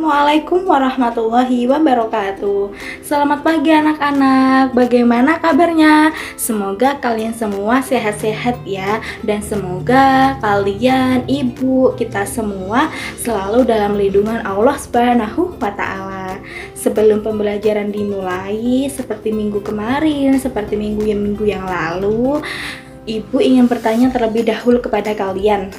Assalamualaikum warahmatullahi wabarakatuh. Selamat pagi anak-anak, bagaimana kabarnya? Semoga kalian semua sehat-sehat ya. Dan semoga kalian, ibu, kita semua selalu dalam lindungan Allah Subhanahu wa ta'ala. Sebelum pembelajaran dimulai, seperti minggu kemarin, seperti minggu yang lalu, ibu ingin bertanya terlebih dahulu kepada kalian.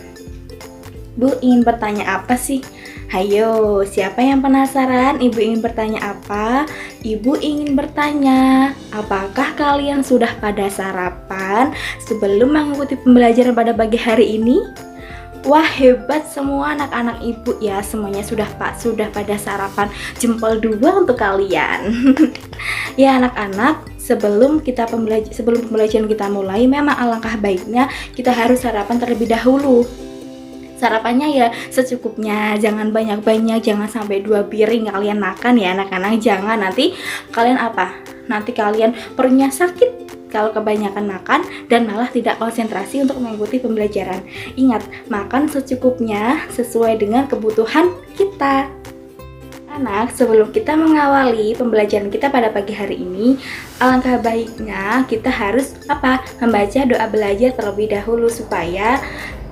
Bu ingin bertanya apa sih? Hayo, siapa yang penasaran? Ibu ingin bertanya apa? Ibu ingin bertanya, apakah kalian sudah pada sarapan sebelum mengikuti pembelajaran pada pagi hari ini? Wah, hebat semua anak-anak ibu ya, semuanya sudah pada sarapan. Jempol 2 untuk kalian. Ya anak-anak, sebelum pembelajaran kita mulai, memang alangkah baiknya kita harus sarapan terlebih dahulu. Sarapannya ya secukupnya, jangan banyak-banyak, jangan sampai 2 piring kalian makan ya anak-anak. Jangan, nanti kalian nanti kalian perutnya sakit kalau kebanyakan makan dan malah tidak konsentrasi untuk mengikuti pembelajaran. Ingat, makan secukupnya sesuai dengan kebutuhan kita. Anak, sebelum kita mengawali pembelajaran kita pada pagi hari ini, alangkah baiknya kita harus membaca doa belajar terlebih dahulu supaya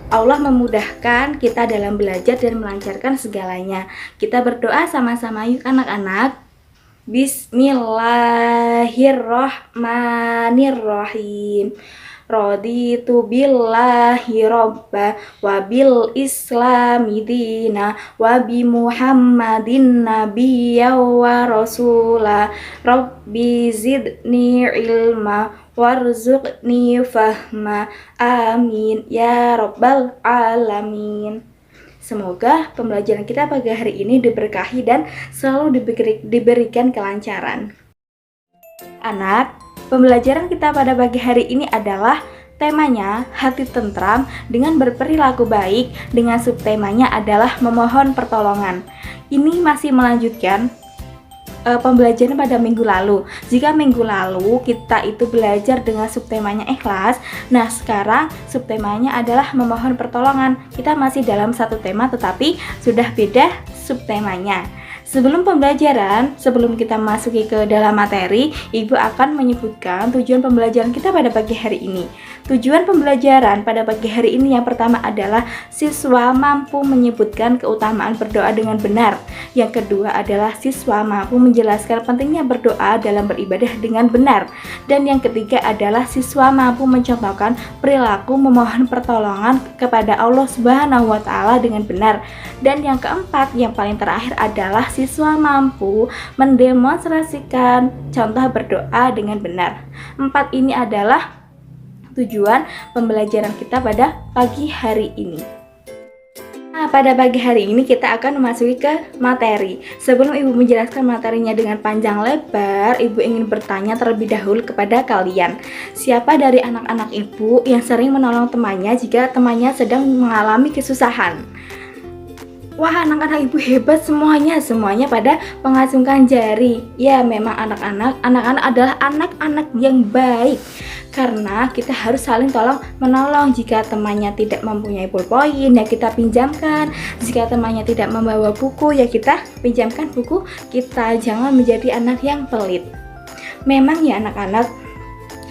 Allah memudahkan kita dalam belajar dan melancarkan segalanya. Kita berdoa sama-sama yuk anak-anak. Bismillahirrohmanirrohim. Raditu billahi robba wa bil islami dina wa bi muhammadin nabiyya wa rasula rabbi zidni ilma warzuqni fahma amin ya rabbal alamin. Semoga pembelajaran kita pagi hari ini diberkahi dan selalu diberikan kelancaran. Anak, pembelajaran kita pada pagi hari ini adalah temanya hati tentram dengan berperilaku baik, dengan subtemanya adalah memohon pertolongan. Ini masih melanjutkan pembelajaran pada minggu lalu. Jika minggu lalu kita itu belajar dengan subtemanya ikhlas, nah sekarang subtemanya adalah memohon pertolongan. Kita masih dalam satu tema tetapi sudah beda subtemanya. Sebelum pembelajaran, sebelum kita masuki ke dalam materi, Ibu akan menyebutkan tujuan pembelajaran kita pada pagi hari ini. Tujuan pembelajaran pada pagi hari ini yang pertama adalah siswa mampu menyebutkan keutamaan berdoa dengan benar. Yang kedua adalah siswa mampu menjelaskan pentingnya berdoa dalam beribadah dengan benar. Dan yang ketiga adalah siswa mampu mencontohkan perilaku memohon pertolongan kepada Allah Subhanahu wa ta'ala dengan benar. Dan yang keempat, yang paling terakhir adalah siswa mampu mendemonstrasikan contoh berdoa dengan benar. 4 ini adalah tujuan pembelajaran kita pada pagi hari ini. Nah, pada pagi hari ini kita akan memasuki ke materi. Sebelum Ibu menjelaskan materinya dengan panjang lebar, Ibu ingin bertanya terlebih dahulu kepada kalian. Siapa dari anak-anak Ibu yang sering menolong temannya jika temannya sedang mengalami kesusahan? Wah, anak-anak Ibu hebat semuanya pada mengacungkan jari. Ya, memang anak-anak adalah anak-anak yang baik. Karena kita harus saling tolong menolong. Jika temannya tidak mempunyai pulpoin, ya kita pinjamkan. Jika temannya tidak membawa buku, ya kita pinjamkan buku kita. Jangan menjadi anak yang pelit. Memang ya anak-anak,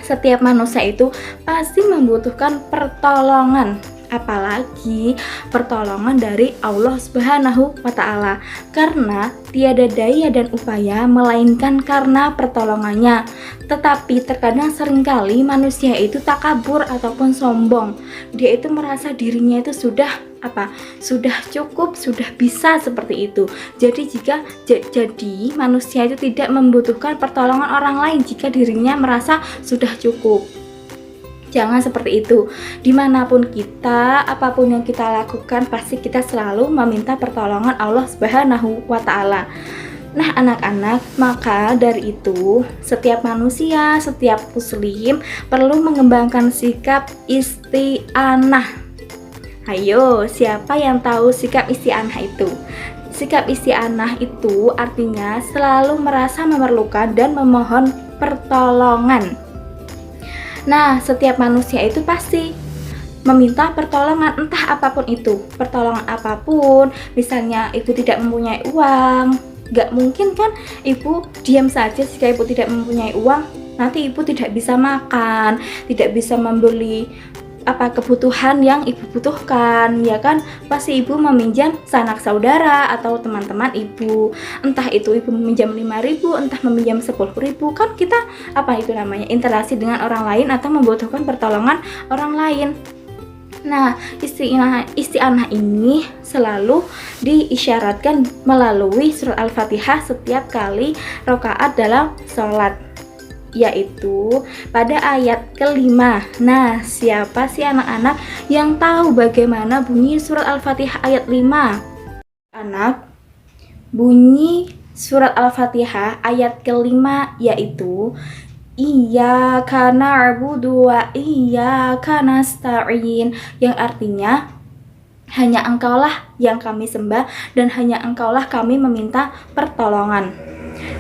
setiap manusia itu pasti membutuhkan pertolongan. Apalagi pertolongan dari Allah Subhanahu wa ta'ala, karena tiada daya dan upaya melainkan karena pertolongannya. Tetapi terkadang seringkali manusia itu takabur ataupun sombong. Dia itu merasa dirinya itu sudah cukup, sudah bisa seperti itu. Jadi manusia itu tidak membutuhkan pertolongan orang lain jika dirinya merasa sudah cukup. Jangan seperti itu. Dimanapun kita, apapun yang kita lakukan, pasti kita selalu meminta pertolongan Allah Subhanahu wa ta'ala. Nah anak-anak, maka dari itu setiap manusia, setiap muslim perlu mengembangkan sikap isti'anah. Ayo, siapa yang tahu sikap isti'anah itu? Sikap isti'anah itu artinya selalu merasa memerlukan dan memohon pertolongan. Nah, setiap manusia itu pasti meminta pertolongan, entah apapun itu, pertolongan apapun. Misalnya ibu tidak mempunyai uang, nggak mungkin kan ibu diam saja jika ibu tidak mempunyai uang. Nanti ibu tidak bisa makan, tidak bisa membeli kebutuhan yang ibu butuhkan, ya kan? Pasti ibu meminjam sanak saudara atau teman-teman ibu, entah itu ibu meminjam 5.000, entah meminjam 10.000. Kan kita interaksi dengan orang lain atau membutuhkan pertolongan orang lain. Nah, isti'anah ini selalu diisyaratkan melalui surat Al-Fatihah setiap kali rakaat dalam sholat, yaitu pada ayat kelima. Nah, siapa sih anak-anak yang tahu bagaimana bunyi surat Al-Fatihah ayat 5? Anak, bunyi surat Al-Fatihah ayat kelima yaitu Iyyaka na'budu wa iyyaka nasta'in, yang artinya hanya Engkaulah yang kami sembah dan hanya Engkaulah kami meminta pertolongan.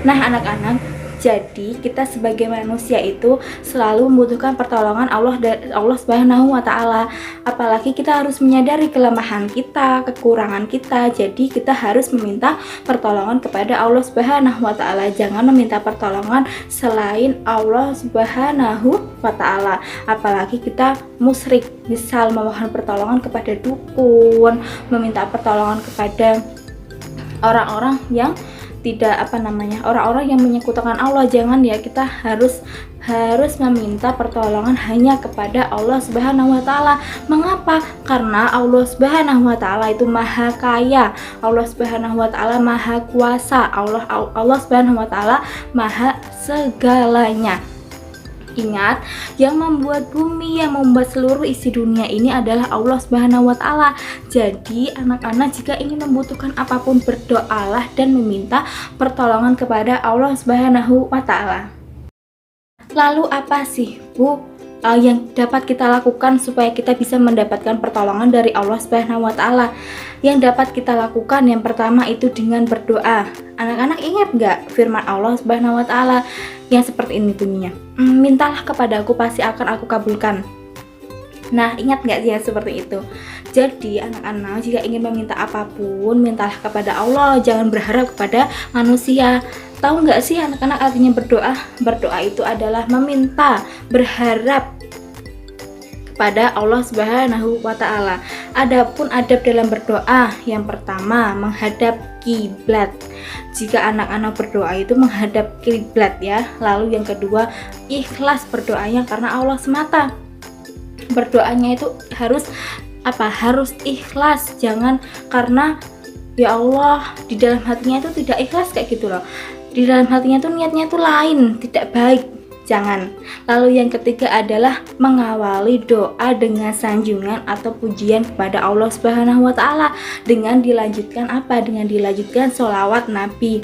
Nah, anak-anak, jadi kita sebagai manusia itu selalu membutuhkan pertolongan Allah Subhanahu wa Ta'ala. Apalagi kita harus menyadari kelemahan kita, kekurangan kita. Jadi kita harus meminta pertolongan kepada Allah Subhanahu wa Ta'ala. Jangan meminta pertolongan selain Allah Subhanahu wa Ta'ala. Apalagi kita musyrik, misal memohon pertolongan kepada dukun, meminta pertolongan kepada orang-orang yang orang-orang yang menyekutukan Allah. Jangan ya, kita harus meminta pertolongan hanya kepada Allah Subhanahu wa Ta'ala. Mengapa? Karena Allah Subhanahu wa Ta'ala itu maha kaya, Allah Subhanahu wa Ta'ala maha kuasa, Allah Subhanahu wa Ta'ala maha segalanya. Ingat, yang membuat bumi, yang membuat seluruh isi dunia ini adalah Allah Subhanahu wa Ta'ala. Jadi, anak-anak jika ingin membutuhkan apapun, berdoalah dan meminta pertolongan kepada Allah Subhanahu wa Ta'ala. Lalu apa sih, Bu, yang dapat kita lakukan supaya kita bisa mendapatkan pertolongan dari Allah Subhanahu wa Ta'ala? Yang dapat kita lakukan yang pertama itu dengan berdoa. Anak-anak ingat nggak firman Allah Subhanahu wa Ta'ala yang seperti ini bunyinya? Mintalah kepadaku, pasti akan aku kabulkan. Nah, ingat nggak sih yang seperti itu? Jadi anak-anak jika ingin meminta apapun, mintalah kepada Allah, jangan berharap kepada manusia. Tahu nggak sih anak-anak artinya berdoa? Berdoa itu adalah meminta, berharap pada Allah Subhanahu wa Ta'ala. Adapun adab dalam berdoa, yang pertama menghadap kiblat. Jika anak-anak berdoa itu menghadap kiblat ya. Lalu yang kedua, ikhlas berdoanya karena Allah semata. Berdoanya itu harus ikhlas, jangan karena ya Allah di dalam hatinya itu tidak ikhlas kayak gitu loh. Di dalam hatinya itu niatnya itu lain, tidak baik. Jangan. Lalu yang ketiga adalah mengawali doa dengan sanjungan atau pujian kepada Allah Subhanahu wa Ta'ala dengan dilanjutkan Dengan dilanjutkan sholawat Nabi.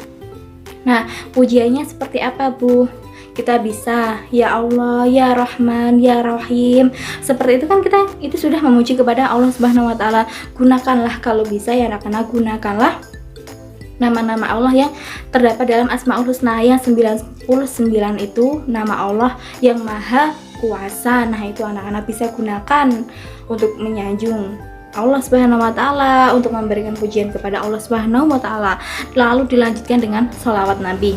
Nah, pujiannya seperti apa, Bu? Kita bisa ya Allah, ya Rahman, ya Rahim. Seperti itu kan kita itu sudah memuji kepada Allah Subhanahu wa Ta'ala. Gunakanlah kalau bisa ya anak-anak, gunakanlah nama-nama Allah yang terdapat dalam Asmaul Husna yang 99 itu nama Allah yang maha kuasa. Nah, itu anak-anak bisa gunakan untuk menyanjung Allah Subhanahu wa Ta'ala, untuk memberikan pujian kepada Allah Subhanahu wa Ta'ala. Lalu dilanjutkan dengan sholawat Nabi.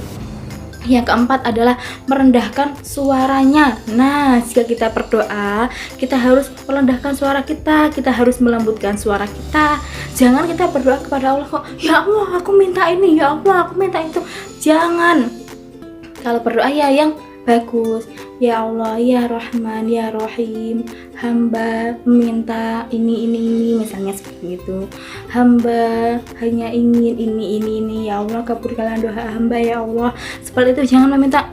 Yang keempat adalah merendahkan suaranya. Nah, jika kita berdoa, kita harus merendahkan suara kita harus melembutkan suara kita. Jangan kita berdoa kepada Allah kok, ya Allah aku minta ini, ya Allah aku minta itu. Jangan. Kalau berdoa ya yang bagus. Ya Allah, ya Rahman, ya Rahim, hamba meminta ini, misalnya seperti itu. Hamba hanya ingin ini, ya Allah kabulkanlah doa hamba ya Allah. Seperti itu, jangan meminta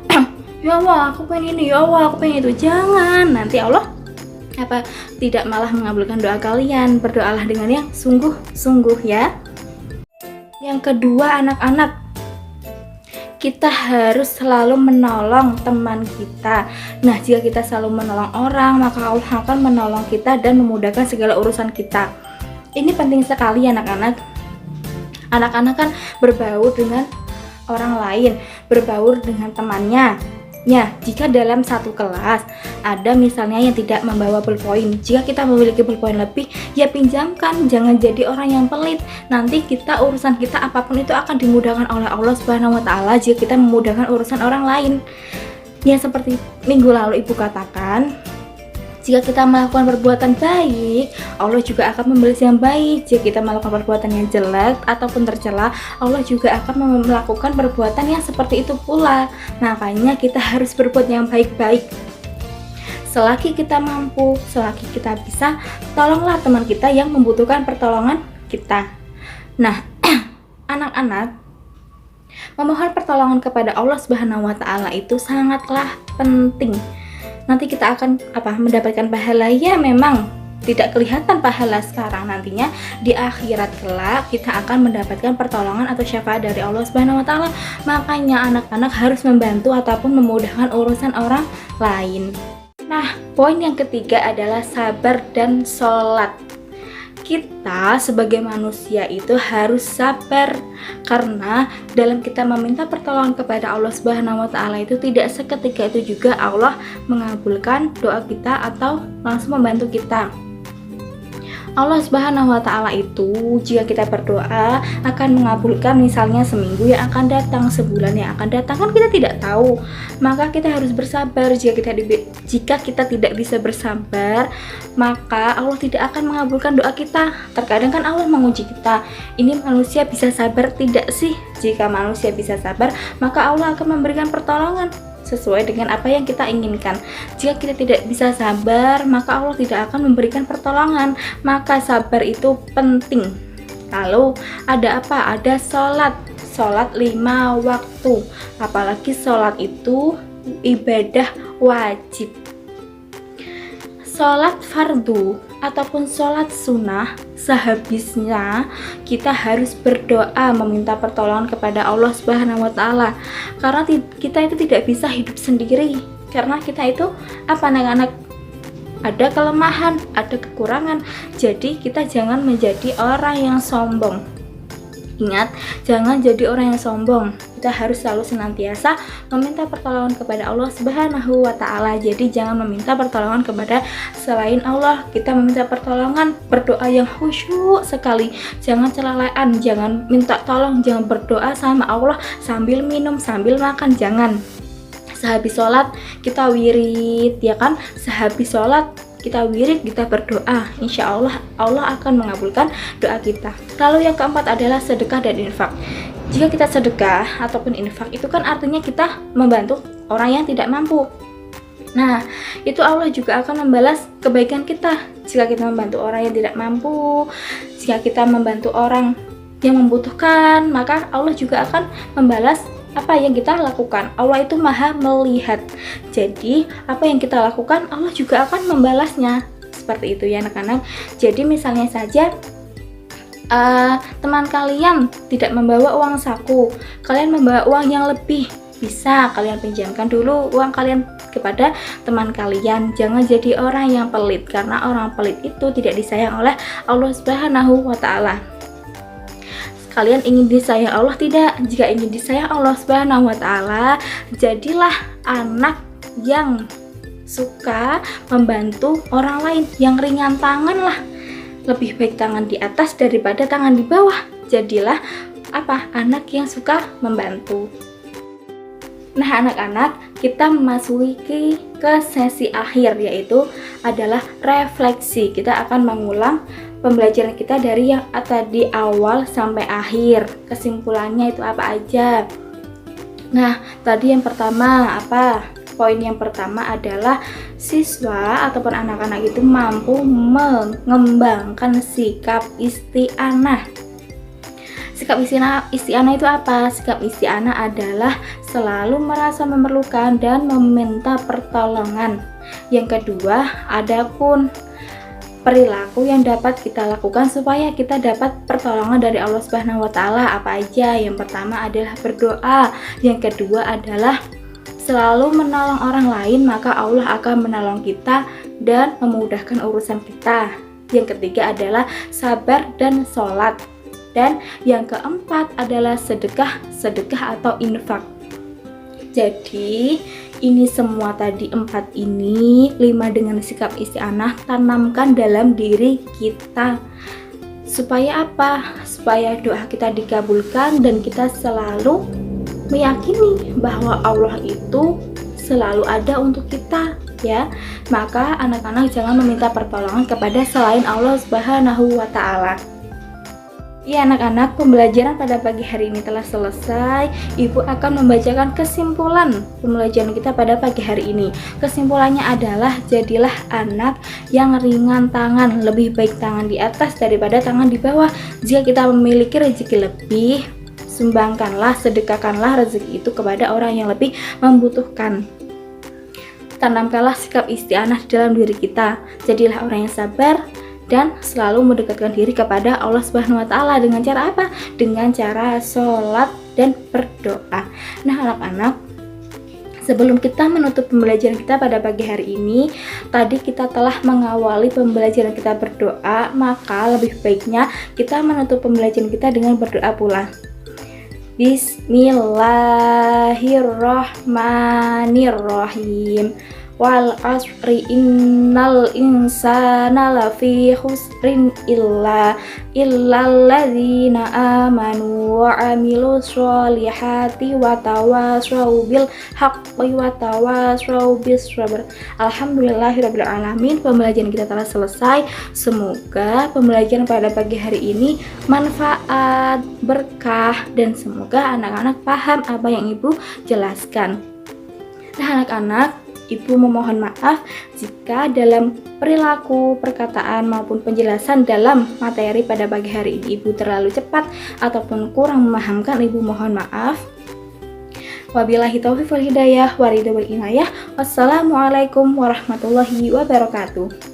ya Allah aku pengen ini, ya Allah aku pengen itu. Jangan, nanti Allah tidak malah mengabulkan doa kalian. Berdoalah dengan yang sungguh-sungguh ya. Yang kedua, anak-anak, kita harus selalu menolong teman kita. Nah, jika kita selalu menolong orang, maka Allah akan menolong kita dan memudahkan segala urusan kita. Ini penting sekali anak-anak. Anak-anak kan berbaur dengan orang lain, berbaur dengan temannya. Ya, jika dalam satu kelas ada misalnya yang tidak membawa pulpoin, jika kita memiliki pulpoin lebih, ya pinjamkan, jangan jadi orang yang pelit. Nanti urusan kita apapun itu akan dimudahkan oleh Allah Subhanahu wa taala jika kita memudahkan urusan orang lain. Ya, seperti minggu lalu Ibu katakan, jika kita melakukan perbuatan baik, Allah juga akan membalas yang baik. Jika kita melakukan perbuatan yang jelek ataupun tercela, Allah juga akan melakukan perbuatan yang seperti itu pula. Makanya kita harus berbuat yang baik-baik. Selagi kita mampu, selagi kita bisa, tolonglah teman kita yang membutuhkan pertolongan kita. Nah, anak-anak, memohon pertolongan kepada Allah Subhanahu wa taala itu sangatlah penting. Nanti kita akan mendapatkan pahala. Ya, memang tidak kelihatan pahala sekarang, nantinya di akhirat kelak kita akan mendapatkan pertolongan atau syafaat dari Allah Subhanahu wa taala. Makanya anak-anak harus membantu ataupun memudahkan urusan orang lain. Nah, poin yang ketiga adalah sabar dan sholat. Kita sebagai manusia itu harus sabar, karena dalam kita meminta pertolongan kepada Allah Subhanahu wa taala itu tidak seketika itu juga Allah mengabulkan doa kita atau langsung membantu kita. Allah Subhanahu wa taala itu jika kita berdoa akan mengabulkan, misalnya seminggu yang akan datang, sebulan yang akan datang, kan kita tidak tahu. Maka kita harus bersabar. Jika kita tidak bisa bersabar, maka Allah tidak akan mengabulkan doa kita. Terkadang kan Allah menguji kita, ini manusia bisa sabar tidak sih? Jika manusia bisa sabar, maka Allah akan memberikan pertolongan sesuai dengan apa yang kita inginkan. Jika kita tidak bisa sabar, maka Allah tidak akan memberikan pertolongan. Maka sabar itu penting. Lalu ada apa? Ada sholat 5 waktu. Apalagi sholat itu ibadah wajib. Sholat fardu ataupun sholat sunnah, sehabisnya kita harus berdoa meminta pertolongan kepada Allah Subhanahu wa taala. Karena kita itu tidak bisa hidup sendiri. Karena kita itu anak-anak, ada kelemahan, ada kekurangan. Jadi kita jangan menjadi orang yang sombong. Ingat, jangan jadi orang yang sombong. Kita harus selalu senantiasa meminta pertolongan kepada Allah Subhanahu wa taala. Jadi jangan meminta pertolongan kepada selain Allah. Kita meminta pertolongan, berdoa yang khusyuk sekali. Jangan celalean, jangan minta tolong, jangan berdoa sama Allah sambil minum, sambil makan, jangan. Sehabis sholat kita wirid, ya kan? Sehabis sholat kita wirid, kita berdoa, insya Allah Allah akan mengabulkan doa kita. Lalu yang keempat adalah sedekah dan infak. Jika kita sedekah ataupun infak, itu kan artinya kita membantu orang yang tidak mampu. Nah, itu Allah juga akan membalas kebaikan kita. Jika kita membantu orang yang tidak mampu, jika kita membantu orang yang membutuhkan, maka Allah juga akan membalas apa yang kita lakukan. Allah itu maha melihat. Jadi apa yang kita lakukan Allah juga akan membalasnya. Seperti itu ya anak-anak. Jadi misalnya saja teman kalian tidak membawa uang saku, kalian membawa uang yang lebih, bisa kalian pinjamkan dulu uang kalian kepada teman kalian. Jangan jadi orang yang pelit, karena orang pelit itu tidak disayang oleh Allah Subhanahu wa taala. Kalian ingin disayang Allah? Tidak. Jika ingin disayang Allah Subhanahu wa taala, jadilah anak yang suka membantu orang lain, yang ringan tangan lah. Lebih baik tangan di atas daripada tangan di bawah. Jadilah anak yang suka membantu. Nah anak-anak, kita memasuki ke sesi akhir, yaitu adalah refleksi. Kita akan mengulang pembelajaran kita dari yang tadi awal sampai akhir. Kesimpulannya itu apa aja? Nah, tadi yang pertama apa? Poin yang pertama adalah siswa ataupun anak-anak itu mampu mengembangkan sikap isti'anah. Sikap isti'anah itu apa? Sikap isti'anah adalah selalu merasa memerlukan dan meminta pertolongan. Yang kedua, adapun perilaku yang dapat kita lakukan supaya kita dapat pertolongan dari Allah Subhanahu wa taala apa aja? Yang pertama adalah berdoa, yang kedua adalah selalu menolong orang lain, maka Allah akan menolong kita dan memudahkan urusan kita. Yang ketiga adalah sabar dan sholat. Dan yang keempat adalah sedekah atau infak. Jadi Ini semua tadi 4 ini, 5 dengan sikap isti'anah, tanamkan dalam diri kita. Supaya apa? Supaya doa kita dikabulkan dan kita selalu meyakini bahwa Allah itu selalu ada untuk kita, ya. Maka anak-anak jangan meminta pertolongan kepada selain Allah Subhanahu wa Ta'ala. Ya anak-anak, pembelajaran pada pagi hari ini telah selesai. Ibu akan membacakan kesimpulan pembelajaran kita pada pagi hari ini. Kesimpulannya adalah jadilah anak yang ringan tangan, lebih baik tangan di atas daripada tangan di bawah. Jika kita memiliki rezeki lebih, sumbangkanlah, sedekahkanlah rezeki itu kepada orang yang lebih membutuhkan. Tanamkanlah sikap isti'anah dalam diri kita. Jadilah orang yang sabar dan selalu mendekatkan diri kepada Allah Subhanahu wa Ta'ala. Dengan cara apa? Dengan cara sholat dan berdoa. Nah anak-anak, sebelum kita menutup pembelajaran kita pada pagi hari ini, tadi kita telah mengawali pembelajaran kita berdoa, maka lebih baiknya kita menutup pembelajaran kita dengan berdoa pula. Bismillahirrahmanirrahim. Wal asri innal insana lafi khusrin illalladzina amanu wa amilus solihati wa tawasau bil haqqi wa tawasau bis sabr. Alhamdulillahirabbil alamin. Pembelajaran kita telah selesai. Semoga pembelajaran pada pagi hari ini manfaat, berkah, dan semoga anak-anak paham apa yang Ibu jelaskan. Nah anak-anak, Ibu memohon maaf jika dalam perilaku, perkataan maupun penjelasan dalam materi pada pagi hari ini Ibu terlalu cepat ataupun kurang memahamkan. Ibu mohon maaf. Wabillahi taufiq wal hidayah, waridho wal inayah. Wassalamualaikum warahmatullahi wabarakatuh.